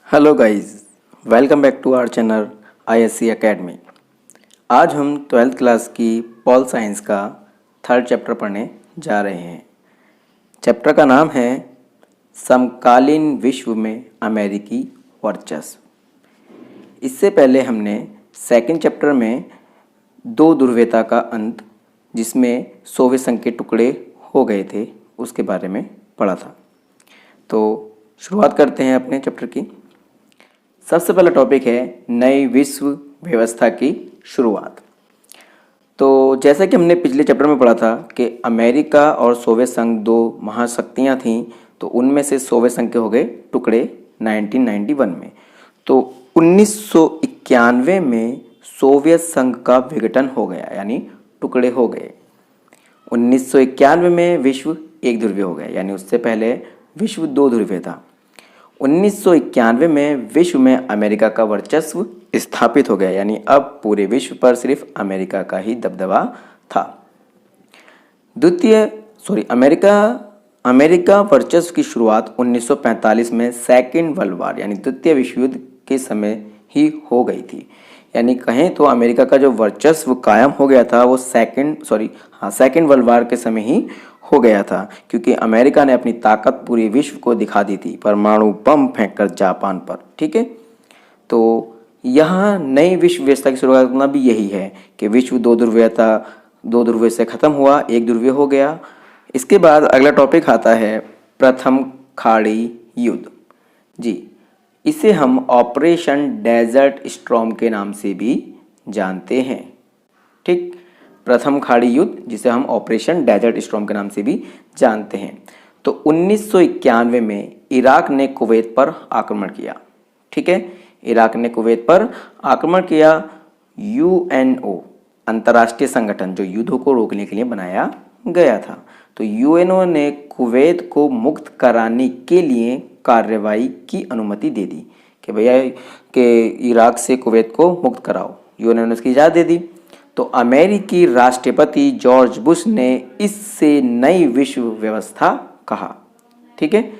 Hello guys, welcome back to our channel ISC academy. आज हम 12th class की pol science का third chapter पढ़ने जा रहे हैं। चैप्टर का नाम है समकालीन विश्व में अमेरिकी वर्चस्व। इससे पहले हमने सेकंड चैप्टर में दो ध्रुवीयता का अंत, जिसमें सोवियत संघ के टुकड़े हो गए थे, उसके बारे में पढ़ा था। तो शुरुआत करते हैं अपने चैप्टर की। सबसे पहला टॉपिक है नई विश्व व्यवस्था की शुरुआत। तो जैसा कि हमने पिछले चैप्टर में पढ़ा था कि अमेरिका और सोवियत संघ दो महाशक्तियां थीं, तो उनमें से सोवियत संघ के हो गए टुकड़े 1991 में। तो 1991 में सोवियत संघ का विघटन हो गया, यानी टुकड़े हो गए। 1991 में विश्व एक ध्रुवीय हो गया, यानी उससे पहले विश्व दो ध्रुवीय था। 1991 में विश्व में अमेरिका का वर्चस्व स्थापित हो गया, यानी अब पूरे विश्व पर सिर्फ अमेरिका का ही दबदबा था। अमेरिका वर्चस्व की शुरुआत 1945 में सेकेंड वर्ल्ड वॉर यानी द्वितीय विश्व युद्ध के समय ही हो गई थी। यानी कहें तो अमेरिका का जो वर्चस्व कायम हो गया था वो सेकेंड वर्ल्ड वॉर के समय ही हो गया था, क्योंकि अमेरिका ने अपनी ताकत पूरे विश्व को दिखा दी थी, परमाणु बम फेंककर जापान पर। ठीक है, तो यहाँ नई विश्व व्यवस्था की शुरुआत करना भी यही है कि विश्व दो ध्रुवीय से खत्म हुआ, एक ध्रुवीय हो गया। इसके बाद अगला टॉपिक आता है प्रथम खाड़ी युद्ध। जी, इसे हम ऑपरेशन डेजर्ट स्टॉर्म के नाम से भी जानते हैं। ठीक, प्रथम खाड़ी युद्ध, जिसे हम ऑपरेशन डेजर्ट स्टॉर्म के नाम से भी जानते हैं। तो 1991 में इराक ने कुवैत पर आक्रमण किया। ठीक है, इराक ने कुवैत पर आक्रमण किया। यूएनओ, अंतर्राष्ट्रीय संगठन जो युद्धों को रोकने के लिए बनाया गया था, तो यूएनओ ने कुवैत को मुक्त कराने के लिए कार्रवाई की अनुमति दे दी कि भैया कि इराक से कुवैत को मुक्त कराओ। यूएनओ ने उसकी इजाज़त दे दी। तो अमेरिकी राष्ट्रपति जॉर्ज बुश ने इससे नई विश्व व्यवस्था कहा। ठीक है,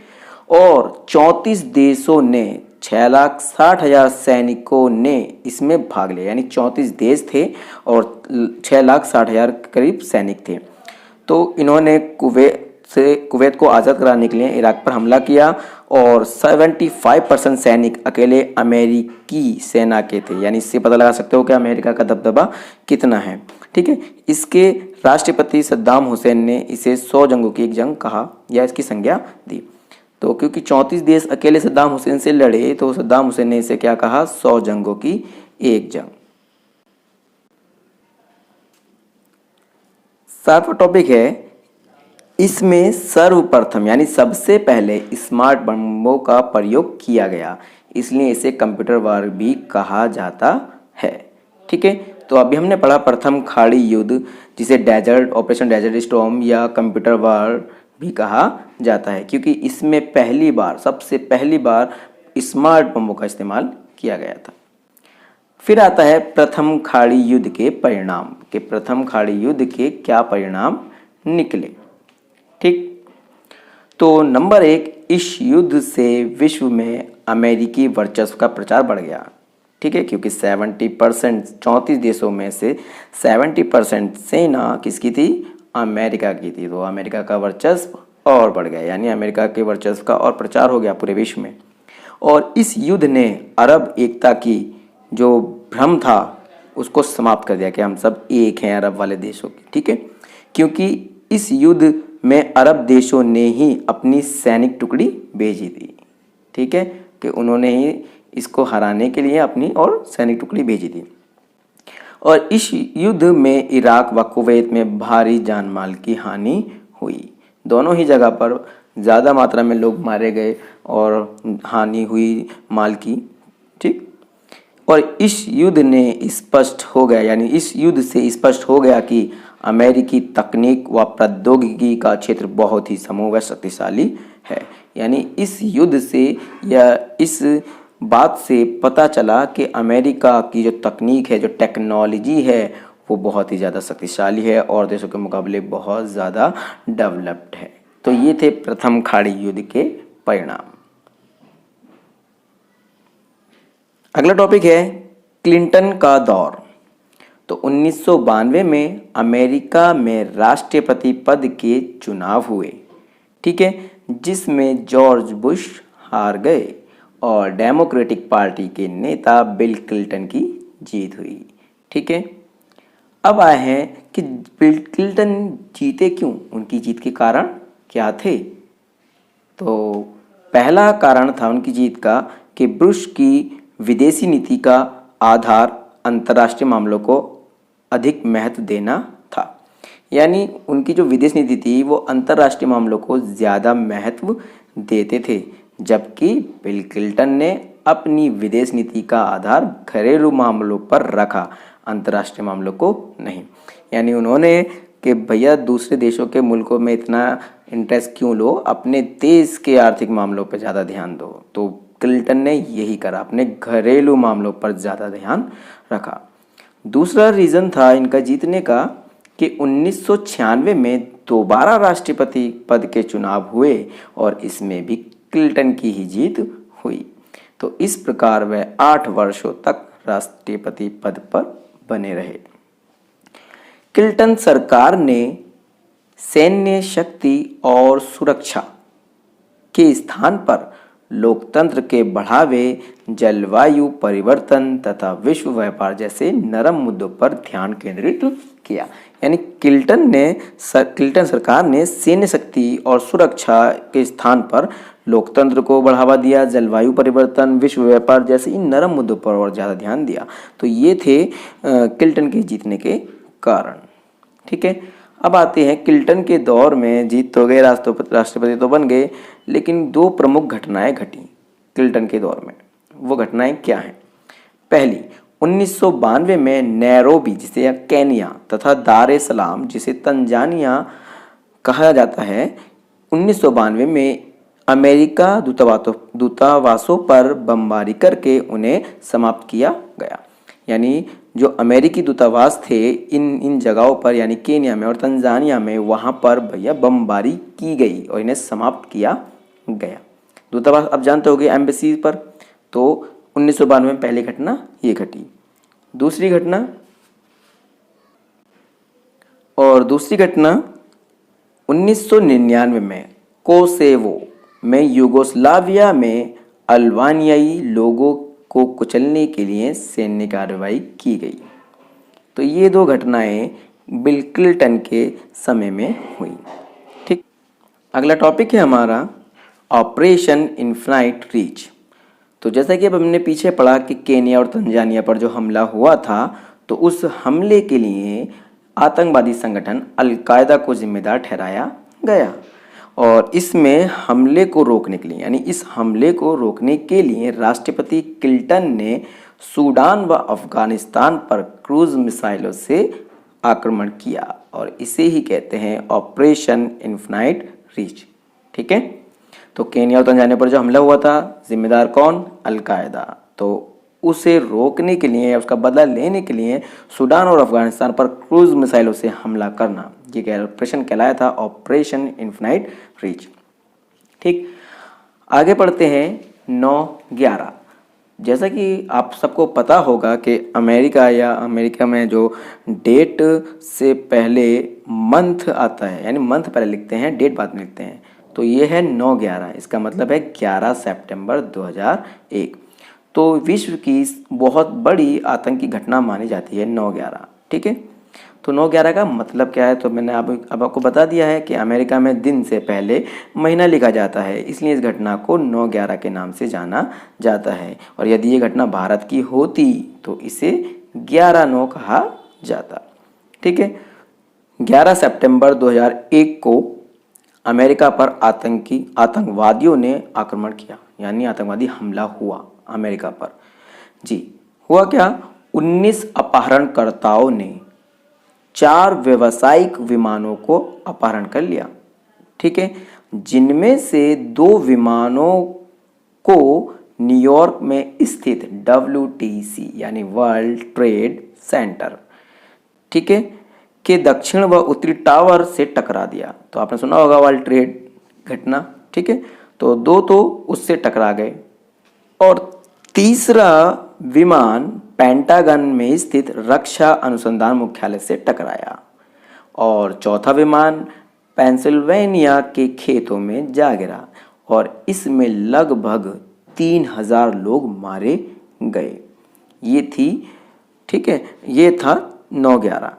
और 34 देशों ने 6,60,000 सैनिकों ने इसमें भाग लिया, यानी 34 देश थे और 6,60,000 करीब सैनिक थे। तो इन्होंने कुवैत को आज़ाद कराने के लिए इराक पर हमला किया और 75% सैनिक अकेले अमेरिकी सेना के थे। यानी इससे पता लगा सकते हो कि अमेरिका का दबदबा कितना है। ठीक है, इसके राष्ट्रपति सद्दाम हुसैन ने इसे 100 जंगों की एक जंग कहा या इसकी संज्ञा दी। तो क्योंकि 34 देश अकेले सद्दाम हुसैन से लड़े, तो सद्दाम हुसैन ने इसे क्या कहा, 100 जंगों की एक जंग। 7वां टॉपिक है, इसमें सर्वप्रथम यानी सबसे पहले स्मार्ट बमों का प्रयोग किया गया, इसलिए इसे कंप्यूटर वार भी कहा जाता है। ठीक है, तो अभी हमने पढ़ा प्रथम खाड़ी युद्ध, जिसे ऑपरेशन डेजर्ट स्टॉर्म या कंप्यूटर वार भी कहा जाता है, क्योंकि इसमें सबसे पहली बार स्मार्ट बमों का इस्तेमाल किया गया था। फिर आता है प्रथम खाड़ी युद्ध के परिणाम, कि प्रथम खाड़ी युद्ध के क्या परिणाम निकले। ठीक, तो नंबर 1, इस युद्ध से विश्व में अमेरिकी वर्चस्व का प्रचार बढ़ गया। ठीक है, क्योंकि 70% 34 देशों में से 70% सेना किसकी थी, अमेरिका की थी। तो अमेरिका का वर्चस्व और बढ़ गया, यानी अमेरिका के वर्चस्व का और प्रचार हो गया पूरे विश्व में। और इस युद्ध ने अरब एकता की जो भ्रम था उसको समाप्त कर दिया कि हम सब एक हैं अरब वाले देशों की। ठीक है, क्योंकि इस युद्ध में अरब देशों ने ही अपनी सैनिक टुकड़ी भेजी थी। ठीक है, कि उन्होंने ही इसको हराने के लिए अपनी और सैनिक टुकड़ी भेजी थी। और इस युद्ध में इराक व कुवैत में भारी जान माल की हानि हुई। दोनों ही जगह पर ज़्यादा मात्रा में लोग मारे गए और हानि हुई माल की। ठीक, और इस युद्ध से स्पष्ट हो गया कि अमेरिकी तकनीक व प्रौद्योगिकी का क्षेत्र बहुत ही समूह व शक्तिशाली है। यानी इस युद्ध से या इस बात से पता चला कि अमेरिका की जो तकनीक है, जो टेक्नोलॉजी है, वो बहुत ही ज़्यादा शक्तिशाली है और देशों के मुकाबले बहुत ज़्यादा डेवलप्ड है। तो ये थे प्रथम खाड़ी युद्ध के परिणाम। अगला टॉपिक है क्लिंटन का दौर। तो 1992 में अमेरिका में राष्ट्रपति पद के चुनाव हुए, ठीक है, जिसमें जॉर्ज बुश हार गए और डेमोक्रेटिक पार्टी के नेता बिल क्लिंटन की जीत हुई, ठीक है। अब आए हैं कि बिल क्लिंटन जीते क्यों, उनकी जीत के कारण क्या थे। तो पहला कारण था उनकी जीत का कि बुश की विदेशी नीति का आधार अंतर्राष्ट्रीय मामलों को अधिक महत्व देना था। यानी उनकी जो विदेश नीति थी वो अंतर्राष्ट्रीय मामलों को ज़्यादा महत्व देते थे, जबकि बिल क्लिंटन ने अपनी विदेश नीति का आधार घरेलू मामलों पर रखा, अंतर्राष्ट्रीय मामलों को नहीं। यानी उन्होंने कि भैया दूसरे देशों के मुल्कों में इतना इंटरेस्ट क्यों लो, अपने देश के आर्थिक मामलों पर ज़्यादा ध्यान दो। तो क्लिंटन ने यही करा, अपने घरेलू मामलों पर ज़्यादा ध्यान रखा। दूसरा रीज़न था इनका जीतने का कि 1996 में दोबारा राष्ट्रपति पद के चुनाव हुए और इसमें भी क्लिंटन की ही जीत हुई। तो इस प्रकार वह 8 वर्षों तक राष्ट्रपति पद पर बने रहे। क्लिंटन सरकार ने सैन्य शक्ति और सुरक्षा के स्थान पर लोकतंत्र के बढ़ावे, जलवायु परिवर्तन तथा विश्व व्यापार जैसे नरम मुद्दों पर ध्यान केंद्रित किया। यानी क्लिंटन सरकार ने सैन्य शक्ति और सुरक्षा के स्थान पर लोकतंत्र को बढ़ावा दिया, जलवायु परिवर्तन, विश्व व्यापार जैसे इन नरम मुद्दों पर और ज़्यादा ध्यान दिया। तो ये थे क्लिंटन के जीतने के कारण, ठीक है। अब आते हैं क्लिंटन के दौर में जीत तो गए, राष्ट्रपति तो बन गए, लेकिन 2 प्रमुख घटनाएं घटी क्लिंटन के दौर में। वो घटनाएं क्या हैं? पहली, 1992 में नैरोबी जिसे केनिया तथा दार ए सलाम जिसे तंजानिया कहा जाता है, 1992 में अमेरिका दूतावासों पर बमबारी करके उन्हें समाप्त किया गया। यानी जो अमेरिकी दूतावास थे इन जगहों पर, यानी केन्या में और तंजानिया में, वहाँ पर भैया बमबारी की गई और इन्हें समाप्त किया गया। दूतावास अब जानते होंगे एम्बेसी पर। तो 1992 में पहली घटना ये घटी। दूसरी घटना 1999 में कोसेवो में यूगोस्लाविया में अल्बानियाई लोगों को कुचलने के लिए सैन्य कार्रवाई की गई। तो ये 2 घटनाएं बिल क्लिंटन के समय में हुई, ठीक। अगला टॉपिक है हमारा ऑपरेशन इन्फिनाइट रीच। तो जैसा कि अब हमने पीछे पढ़ा कि केन्या और तंजानिया पर जो हमला हुआ था, तो उस हमले के लिए आतंकवादी संगठन अल-कायदा को जिम्मेदार ठहराया गया और इसमें हमले को रोकने के लिए, यानी इस हमले को रोकने के लिए राष्ट्रपति क्लिंटन ने सूडान व अफगानिस्तान पर क्रूज मिसाइलों से आक्रमण किया और इसे ही कहते हैं ऑपरेशन इन्फिनाइट रीच, ठीक है। तो केन्या और तंजानिया पर जो हमला हुआ था, जिम्मेदार कौन? अल-कायदा। तो उसे रोकने के लिए, उसका बदला लेने के लिए सूडान और अफगानिस्तान पर क्रूज मिसाइलों से हमला करना, ये ऑपरेशन कहलाया था ऑपरेशन इन्फिनाइट रीच, ठीक। आगे पढ़ते हैं 9/11। जैसा कि आप सबको पता होगा कि अमेरिका में जो डेट से पहले मंथ आता है, यानी मंथ पहले लिखते हैं, डेट बाद में लिखते हैं। तो ये है 9/11, इसका मतलब है 11 सितंबर 2001। तो विश्व की बहुत बड़ी आतंकी घटना मानी जाती है 9/11, ठीक है। तो 9/11 का मतलब क्या है? तो मैंने अब आपको बता दिया है कि अमेरिका में दिन से पहले महीना लिखा जाता है, इसलिए इस घटना को 9/11 के नाम से जाना जाता है। और यदि ये घटना भारत की होती तो इसे 11/9 कहा जाता, ठीक है। 11 सितंबर 2001 को अमेरिका पर आतंकवादियों ने आक्रमण किया, यानी आतंकवादी हमला हुआ अमेरिका पर। जी, हुआ क्या? 19 अपहरणकर्ताओं ने 4 व्यावसायिक विमानों को अपहरण कर लिया, ठीक है, जिनमें से 2 विमानों को न्यूयॉर्क में स्थित WTC यानी वर्ल्ड ट्रेड सेंटर, ठीक है, के दक्षिण व उत्तरी टावर से टकरा दिया। तो आपने सुना होगा वर्ल्ड ट्रेड घटना, ठीक है। तो 2 तो उससे टकरा गए और तीसरा विमान पेंटागन में स्थित रक्षा अनुसंधान मुख्यालय से टकराया और चौथा विमान पेंसिल्वेनिया के खेतों में जा गिरा और इसमें लगभग 3000 लोग मारे गए। ये थी, ठीक है, ये था 9/11,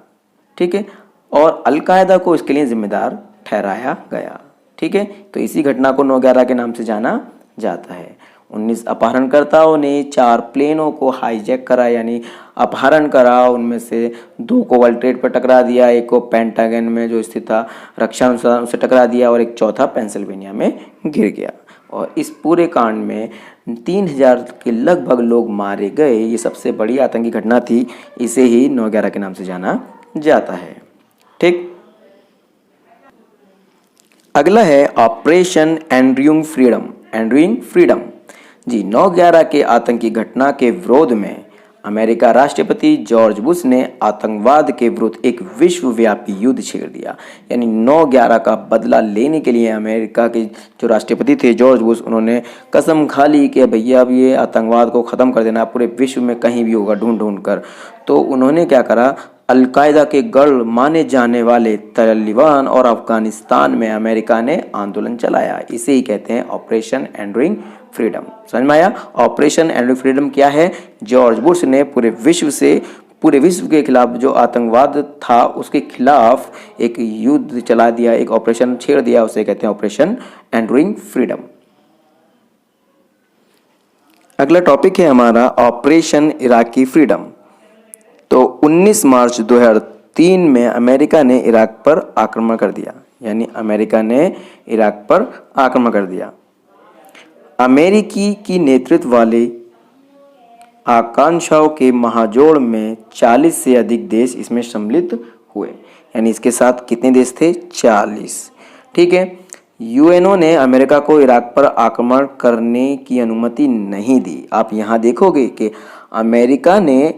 ठीक है, और अलकायदा को इसके लिए जिम्मेदार ठहराया गया, ठीक है। तो इसी घटना को 9/11 के नाम से जाना जाता है। 19 अपहरणकर्ताओं ने 4 प्लेनों को हाईजैक करा, यानी अपहरण करा। उनमें से 2 को वर्ल्ड ट्रेड पर टकरा दिया, एक को पेंटागन में जो स्थित था रक्षा अनुसंधान उससे टकरा दिया और एक चौथा पेंसिल्वेनिया में गिर गया। और इस पूरे कांड में 3000 के लगभग लोग मारे गए। ये सबसे बड़ी आतंकी घटना थी, इसे ही 9/11 के नाम से जाना जाता है, ठीक। अगला है ऑपरेशन एंड्यूइंग फ्रीडम। एंड्यूइंग फ्रीडम जी, 9/11 के आतंकी घटना के विरोध में अमेरिका राष्ट्रपति जॉर्ज बुश ने आतंकवाद के विरुद्ध एक विश्वव्यापी युद्ध छेड़ दिया। यानी 9/11 का बदला लेने के लिए अमेरिका के जो राष्ट्रपति थे जॉर्ज बुश, उन्होंने कसम खा ली कि भैया अब ये आतंकवाद को ख़त्म कर देना, पूरे विश्व में कहीं भी होगा ढूंढ ढूंढ कर। तो उन्होंने क्या करा, अलकायदा के गढ़ माने जाने वाले तालिबान और अफगानिस्तान में अमेरिका ने आंदोलन चलाया। इसे ही कहते हैं ऑपरेशन एंड्यूइंग फ्रीडम। समझ में आया? ऑपरेशन एंड्यूइंग फ्रीडम क्या है? जॉर्ज बुश ने पूरे विश्व के खिलाफ जो आतंकवाद था उसके खिलाफ एक युद्ध चला दिया, एक ऑपरेशन छेड़ दिया, उसे कहते हैं ऑपरेशन एंड्यूइंग फ्रीडम। अगला टॉपिक है हमारा ऑपरेशन इराकी फ्रीडम। तो 19 मार्च 2003 में अमेरिका ने इराक पर आक्रमण कर दिया, यानी अमेरिका ने इराक पर आक्रमण कर दिया। अमेरिकी की नेतृत्व वाले आकांक्षाओं के महाजोड़ में 40 से अधिक देश इसमें सम्मिलित हुए, यानी इसके साथ कितने देश थे? 40, ठीक है। यूएनओ ने अमेरिका को इराक पर आक्रमण करने की अनुमति नहीं दी। आप यहाँ देखोगे कि अमेरिका ने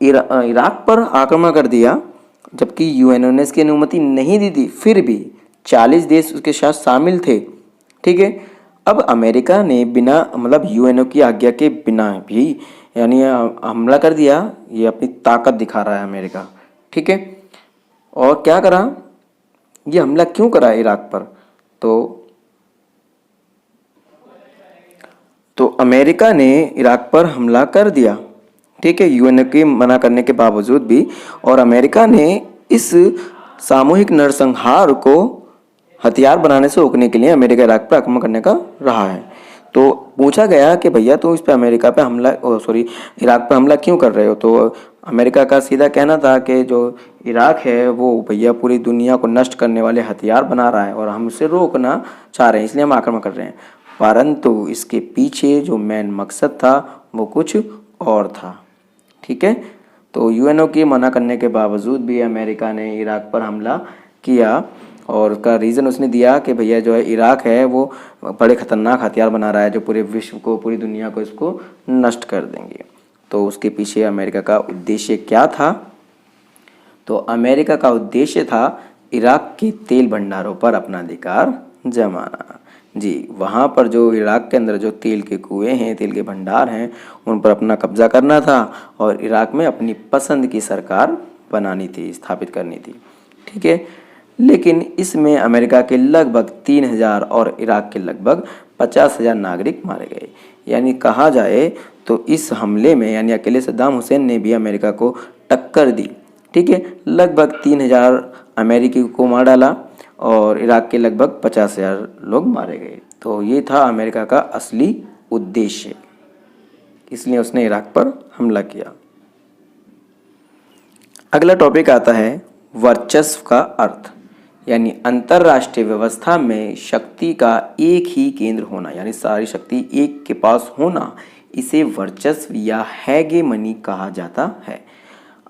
इराक पर आक्रमण कर दिया जबकि यूएनओ ने इसकी अनुमति नहीं दी थी, फिर भी 40 देश उसके साथ शामिल थे, ठीक है। अब अमेरिका ने बिना यूएनओ की आज्ञा के बिना भी यानी हमला कर दिया। ये अपनी ताकत दिखा रहा है अमेरिका, ठीक है। और क्या करा, ये हमला क्यों करा इराक पर? तो अमेरिका ने इराक पर हमला कर दिया, ठीक है, यूएनओ के मना करने के बावजूद भी। और अमेरिका ने इस सामूहिक नरसंहार को हथियार बनाने से रोकने के लिए अमेरिका इराक पर आक्रमण करने का रहा है। तो पूछा गया कि भैया तुम इस पे इराक पर हमला क्यों कर रहे हो? तो अमेरिका का सीधा कहना था कि जो इराक है वो भैया पूरी दुनिया को नष्ट करने वाले हथियार बना रहा है और हम उसे रोकना चाह रहे हैं, इसलिए हम आक्रमण कर रहे हैं। परंतु इसके पीछे जो मेन मकसद था वो कुछ और था, ठीक है। तो यूएनओ के मना करने के बावजूद भी अमेरिका ने इराक पर हमला किया और उसका रीज़न उसने दिया कि भैया जो है इराक है वो बड़े ख़तरनाक हथियार बना रहा है जो पूरे विश्व को, पूरी दुनिया को इसको नष्ट कर देंगे। तो उसके पीछे अमेरिका का उद्देश्य क्या था? तो अमेरिका का उद्देश्य था इराक के तेल भंडारों पर अपना अधिकार जमाना। जी, वहाँ पर जो इराक के अंदर जो तेल के कुएं हैं, तेल के भंडार हैं, उन पर अपना कब्जा करना था और इराक में अपनी पसंद की सरकार बनानी थी, स्थापित करनी थी, ठीक है। लेकिन इसमें अमेरिका के लगभग 3000 और इराक के लगभग 50,000 नागरिक मारे गए। यानी कहा जाए तो इस हमले में यानी अकेले सद्दाम हुसैन ने भी अमेरिका को टक्कर दी, ठीक है। लगभग 3000 अमेरिकी को मार डाला और इराक के लगभग 50,000 लोग मारे गए। तो ये था अमेरिका का असली उद्देश्य, इसलिए उसने इराक पर हमला किया। अगला टॉपिक आता है वर्चस्व का अर्थ, यानी अंतरराष्ट्रीय व्यवस्था में शक्ति का एक ही केंद्र होना, यानी सारी शक्ति एक के पास होना, इसे वर्चस्व या हेगेमनी कहा जाता है।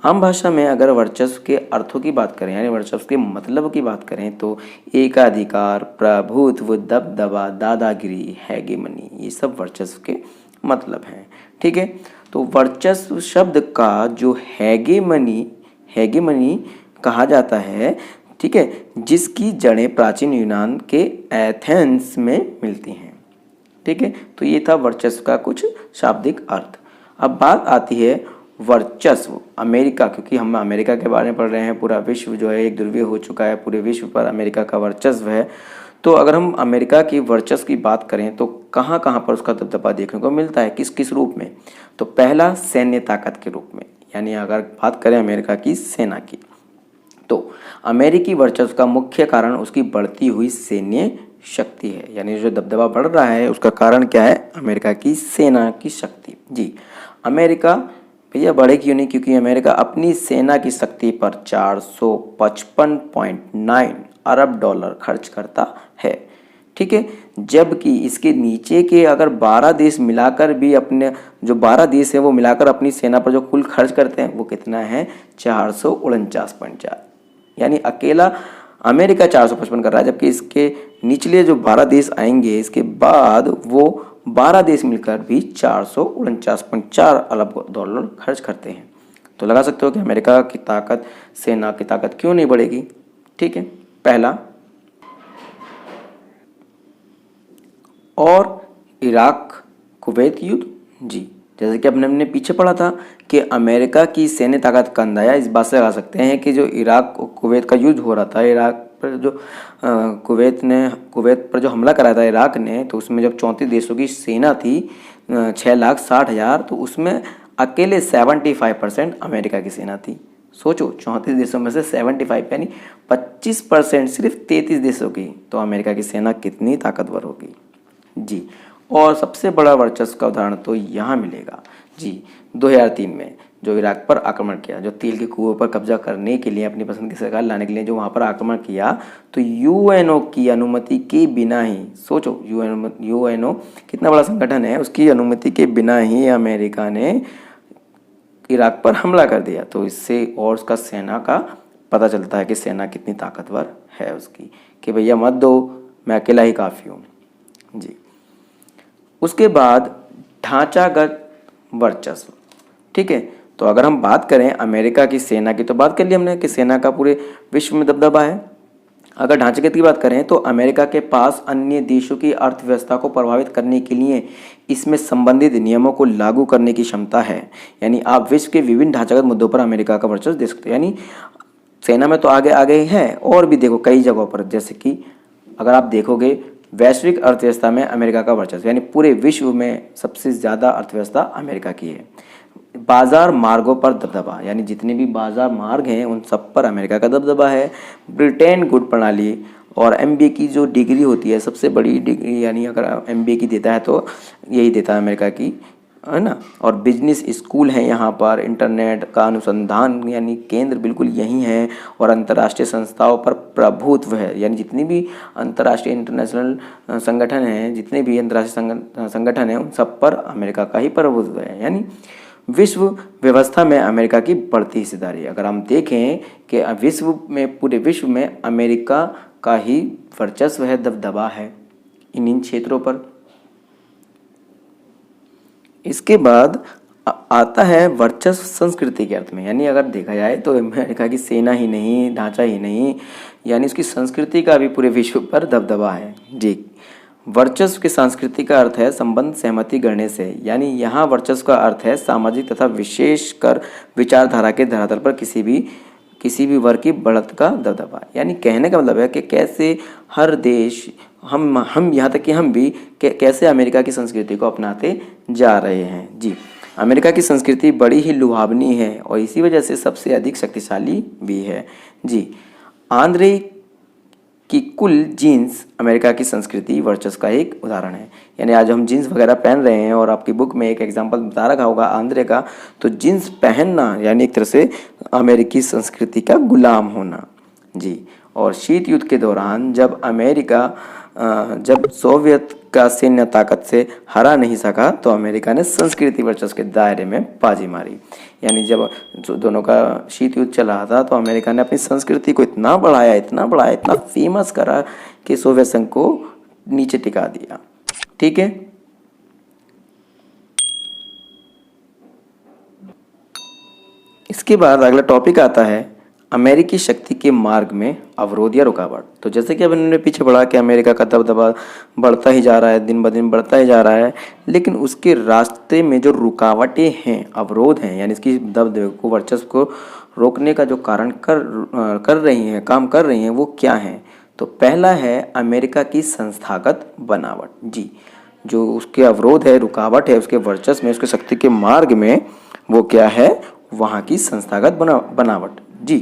आम भाषा में अगर वर्चस्व के अर्थों की बात करें, यानी वर्चस्व के मतलब की बात करें, तो एकाधिकार, प्रभुत्व, दबदबा, दादागिरी, हेगेमनी, ये सब वर्चस्व के मतलब हैं, ठीक है। तो वर्चस्व शब्द का जो हेगेमनी कहा जाता है, ठीक है, जिसकी जड़ें प्राचीन यूनान के एथेंस में मिलती हैं, ठीक है। तो ये था वर्चस्व का कुछ शाब्दिक अर्थ। अब बात आती है वर्चस्व अमेरिका, क्योंकि हम अमेरिका के बारे में पढ़ रहे हैं। पूरा विश्व जो है एक ध्रुवीय हो चुका है, पूरे विश्व पर अमेरिका का वर्चस्व है। तो अगर हम अमेरिका की वर्चस्व की बात करें तो कहाँ कहाँ पर उसका दबदबा देखने को मिलता है, किस किस रूप में? तो पहला सैन्य ताकत के रूप में, यानी अगर बात करें अमेरिका की सेना की, तो अमेरिकी वर्चस्व का मुख्य कारण उसकी बढ़ती हुई सैन्य शक्ति है। यानी जो दबदबा बढ़ रहा है उसका कारण क्या है? अमेरिका की सेना की शक्ति। जी, अमेरिका भैया बढ़े क्यों नहीं? क्योंकि अमेरिका अपनी सेना की शक्ति पर 455.9 अरब डॉलर खर्च करता है, ठीक है। जबकि इसके नीचे के अगर 12 देश मिलाकर भी अपने जो 12 देश है वो मिलाकर अपनी सेना पर जो कुल खर्च करते हैं वो कितना है? 449.4। यानी अकेला अमेरिका 455 कर रहा है, जबकि इसके निचले जो 12 देश आएंगे इसके बाद वो 12 देश मिलकर भी 449.4 अरब डॉलर खर्च करते हैं। तो लगा सकते हो कि अमेरिका की ताकत, सेना की ताकत क्यों नहीं बढ़ेगी, ठीक है। पहला। और इराक कुवैत युद्ध, जी, जैसे कि हमने पीछे पढ़ा था कि अमेरिका की सैन्य ताकत का अंदाजा इस बात से लगा सकते हैं कि जो इराक और कुवैत का युद्ध हो रहा था, इराक पर जो कुवैत पर जो हमला कराया था इराक ने, तो उसमें जब 34 देशों की सेना थी 6,60,000, तो उसमें अकेले 75% अमेरिका की सेना थी। सोचो, 34 देशों में से 75 यानी 25%, सिर्फ 33 देशों की, तो अमेरिका की सेना कितनी ताकतवर होगी। जी, और सबसे बड़ा वर्चस्व का उदाहरण तो यहाँ मिलेगा जी, 2003 में जो इराक पर आक्रमण किया, जो तेल के कुओं पर कब्जा करने के लिए अपनी पसंद की सरकार लाने के लिए जो वहाँ पर आक्रमण किया, तो यूएनओ की अनुमति के बिना ही, सोचो यूएनओ कितना बड़ा संगठन है, उसकी अनुमति के बिना ही अमेरिका ने इराक पर हमला कर दिया। तो इससे और उसका सेना का पता चलता है कि सेना कितनी ताकतवर है उसकी, कि भैया मत दो, मैं अकेला ही काफ़ी हूँ। जी, उसके बाद ढांचागत वर्चस्व, ठीक है। तो अगर हम बात करें अमेरिका की सेना की, तो बात कर ली हमने कि सेना का पूरे विश्व में दबदबा है। अगर ढांचागत की बात करें तो अमेरिका के पास अन्य देशों की अर्थव्यवस्था को प्रभावित करने के लिए इसमें संबंधित नियमों को लागू करने की क्षमता है। यानी आप विश्व के विभिन्न ढांचागत मुद्दों पर अमेरिका का वर्चस्व देख सकते हो। यानी सेना में तो आगे आगे है, और भी देखो कई जगहों पर, जैसे कि अगर आप देखोगे वैश्विक अर्थव्यवस्था में अमेरिका का वर्चस्व, यानी पूरे विश्व में सबसे ज़्यादा अर्थव्यवस्था अमेरिका की है। बाजार मार्गों पर दबदबा, यानी जितने भी बाजार मार्ग हैं उन सब पर अमेरिका का दबदबा है। ब्रिटेन गुड प्रणाली और एमबीए की जो डिग्री होती है, सबसे बड़ी डिग्री, यानी अगर एमबीए की देता है तो यही देता है अमेरिका की, है ना। और बिजनेस स्कूल हैं यहाँ पर, इंटरनेट का अनुसंधान यानी केंद्र बिल्कुल यही है, और अंतर्राष्ट्रीय संस्थाओं पर प्रभुत्व है। यानी जितनी भी अंतर्राष्ट्रीय इंटरनेशनल संगठन हैं, जितने भी अंतर्राष्ट्रीय संगठन हैं उन सब पर अमेरिका का ही प्रभुत्व है। यानी विश्व व्यवस्था में अमेरिका की बढ़ती हिस्सेदारी। अगर हम देखें कि विश्व में, पूरे विश्व में अमेरिका का ही वर्चस्व है, दबदबा है इन क्षेत्रों पर। इसके बाद आता है वर्चस्व संस्कृति के अर्थ में। यानी अगर देखा जाए तो अमेरिका की सेना ही नहीं, ढांचा ही नहीं, यानी उसकी संस्कृति का भी पूरे विश्व पर दबदबा है। जी, वर्चस्व के सांस्कृतिक का अर्थ है संबंध सहमति करने से। यानी यहाँ वर्चस्व का अर्थ है सामाजिक तथा विशेषकर विचारधारा के धरातल पर किसी भी वर्ग की बढ़त का दबदबा। यानी कहने का मतलब है कि कैसे हर देश, हम यहाँ तक कि हम भी कैसे अमेरिका की संस्कृति को अपनाते जा रहे हैं। जी, अमेरिका की संस्कृति बड़ी ही लुभावनी है और इसी वजह से सबसे अधिक शक्तिशाली भी है। जी, आंद्रे की कुल जीन्स अमेरिका की संस्कृति वर्चस्व का एक उदाहरण है। यानी आज हम जीन्स वगैरह पहन रहे हैं और आपकी बुक में एक एग्जांपल बता रखा होगा आंद्रे का, तो जीन्स पहनना यानी एक तरह से अमेरिकी संस्कृति का गुलाम होना। जी, और शीत युद्ध के दौरान जब सोवियत का सैन्य ताकत से हरा नहीं सका तो अमेरिका ने संस्कृति वर्चस्व के दायरे में बाजी मारी। यानी जब दोनों का शीत युद्ध चल रहा था तो अमेरिका ने अपनी संस्कृति को इतना बढ़ाया, इतना फेमस करा कि सोवियत संघ को नीचे टिका दिया। ठीक है, इसके बाद अगला टॉपिक आता है अमेरिकी शक्ति के मार्ग में अवरोध या रुकावट। तो जैसे कि अब इन्होंने पीछे पढ़ा कि अमेरिका का दबदबा बढ़ता ही जा रहा है, दिन ब दिन बढ़ता ही जा रहा है, लेकिन उसके रास्ते में जो रुकावटें हैं, अवरोध हैं, यानी इसकी दबदबे को, वर्चस्व को रोकने का जो कारण कर रही हैं, काम कर रही हैं, वो क्या हैं? तो पहला है अमेरिका की संस्थागत बनावट। जी, जो उसके अवरोध है, रुकावट है उसके वर्चस्व में, उसके शक्ति के मार्ग में, वो क्या है? वहाँ की संस्थागत बनावट। जी,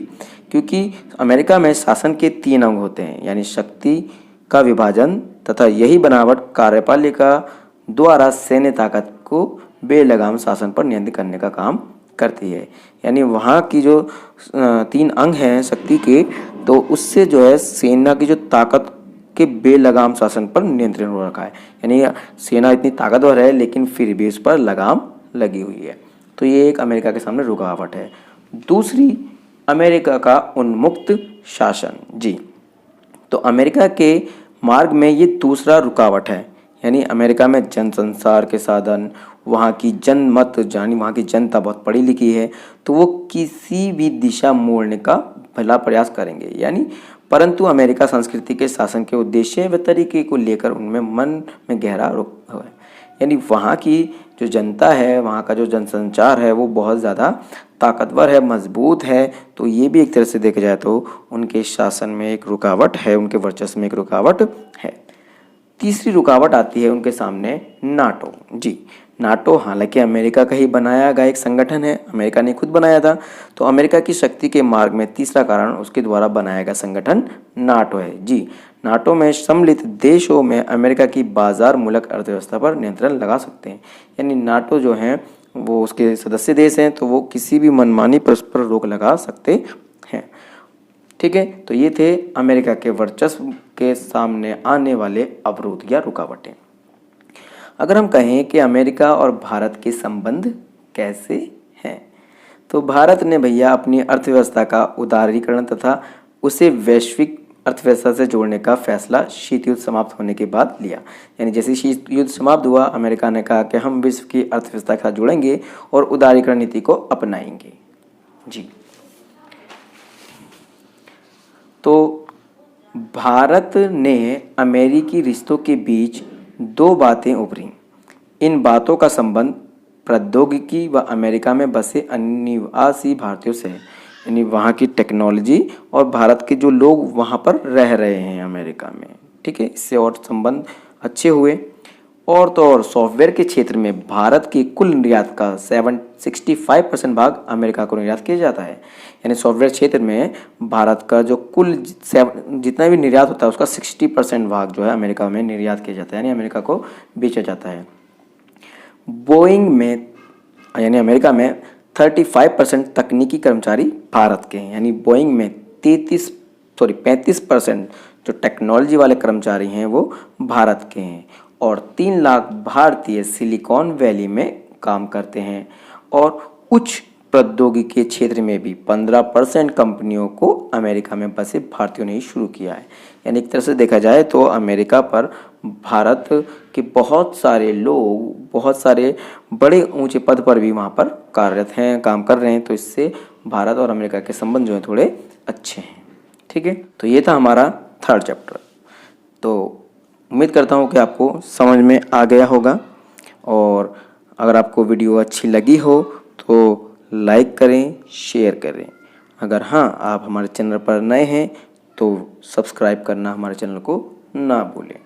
क्योंकि अमेरिका में शासन के 3 अंग होते हैं, यानी शक्ति का विभाजन, तथा यही बनावट कार्यपालिका द्वारा सैन्य ताकत को बेलगाम शासन पर नियंत्रित करने का काम करती है। यानी वहाँ की जो 3 अंग हैं शक्ति के, तो उससे जो है सेना की जो ताकत के बेलगाम शासन पर नियंत्रण हो रखा है। यानी सेना इतनी ताकतवर है लेकिन फिर भी उस पर लगाम लगी हुई है। तो ये एक अमेरिका के सामने रुकावट है। दूसरी, अमेरिका का उन्मुक्त शासन। जी, तो अमेरिका के मार्ग में ये दूसरा रुकावट है। यानी अमेरिका में जनसंचार के साधन, वहाँ की जनमत, यानी वहाँ की जनता बहुत पढ़ी लिखी है, तो वो किसी भी दिशा मोड़ने का भला प्रयास करेंगे। यानी परंतु अमेरिका संस्कृति के शासन के उद्देश्य व तरीके को लेकर उनमें मन में गहरा रुख है। यानी वहाँ की जो जनता है, वहाँ का जो जनसंचार है, वो बहुत ज़्यादा ताकतवर है, मजबूत है। तो ये भी एक तरह से देखा जाए तो उनके शासन में एक रुकावट है, उनके वर्चस्व में एक रुकावट है। तीसरी रुकावट आती है उनके सामने नाटो। जी, नाटो हालांकि अमेरिका का ही बनाया गया एक संगठन है, अमेरिका ने खुद बनाया था। तो अमेरिका की शक्ति के मार्ग में तीसरा कारण उसके द्वारा बनाया गया संगठन नाटो है। जी, नाटो में सम्मिलित देशों में अमेरिका की बाजार मूलक अर्थव्यवस्था पर नियंत्रण लगा सकते हैं। यानी नाटो जो है वो उसके सदस्य देश हैं, तो वो किसी भी मनमानी पर उस पर रोक लगा सकते हैं। ठीक है, तो ये थे अमेरिका के वर्चस्व के सामने आने वाले अवरोध या रुकावटें। अगर हम कहें कि अमेरिका और भारत के संबंध कैसे हैं, तो भारत ने भैया अपनी अर्थव्यवस्था का उदारीकरण तथा उसे वैश्विक अर्थव्यवस्था से जोड़ने का फैसला शीत युद्ध समाप्त होने के बाद लिया। यानी जैसे शीत युद्ध समाप्त हुआ, अमेरिका ने कहा कि हम विश्व की अर्थव्यवस्था के साथ जुड़ेंगे और उदारीकरण नीति को अपनाएंगे। जी, तो भारत ने अमेरिकी रिश्तों के बीच 2 बातें उभरी। इन बातों का संबंध प्रौद्योगिकी व अमेरिका में बसे अनिवासी भारतीयों से है। यानी वहाँ की टेक्नोलॉजी और भारत के जो लोग वहाँ पर रह रहे हैं अमेरिका में। ठीक है, इससे और संबंध अच्छे हुए। और तो और सॉफ्टवेयर के क्षेत्र में भारत की कुल निर्यात का 65% भाग अमेरिका को निर्यात किया जाता है। यानी सॉफ्टवेयर क्षेत्र में भारत का जो कुल जितना भी निर्यात होता है उसका 60% भाग जो है अमेरिका में निर्यात किया जाता है, यानी अमेरिका को बेचा जाता है। बोइंग में, यानी अमेरिका में 35% तकनीकी कर्मचारी भारत के हैं। यानी बोइंग में 35% जो टेक्नोलॉजी वाले कर्मचारी हैं वो भारत के हैं। और 3 लाख भारतीय सिलिकॉन वैली में काम करते हैं। और उच्च प्रौद्योगिकी के क्षेत्र में भी 15% कंपनियों को अमेरिका में बसे भारतीयों ने ही शुरू किया है। यानी एक तरह से देखा जाए तो अमेरिका पर भारत के बहुत सारे लोग, बहुत सारे बड़े ऊंचे पद पर भी वहाँ पर कार्यरत हैं, काम कर रहे हैं। तो इससे भारत और अमेरिका के संबंध जो हैं थोड़े अच्छे हैं। ठीक है, तो ये था हमारा 3rd चैप्टर। तो उम्मीद करता हूँ कि आपको समझ में आ गया होगा। और अगर आपको वीडियो अच्छी लगी हो तो लाइक करें, शेयर करें। अगर हाँ, आप हमारे चैनल पर नए हैं तो सब्सक्राइब करना हमारे चैनल को ना भूलें।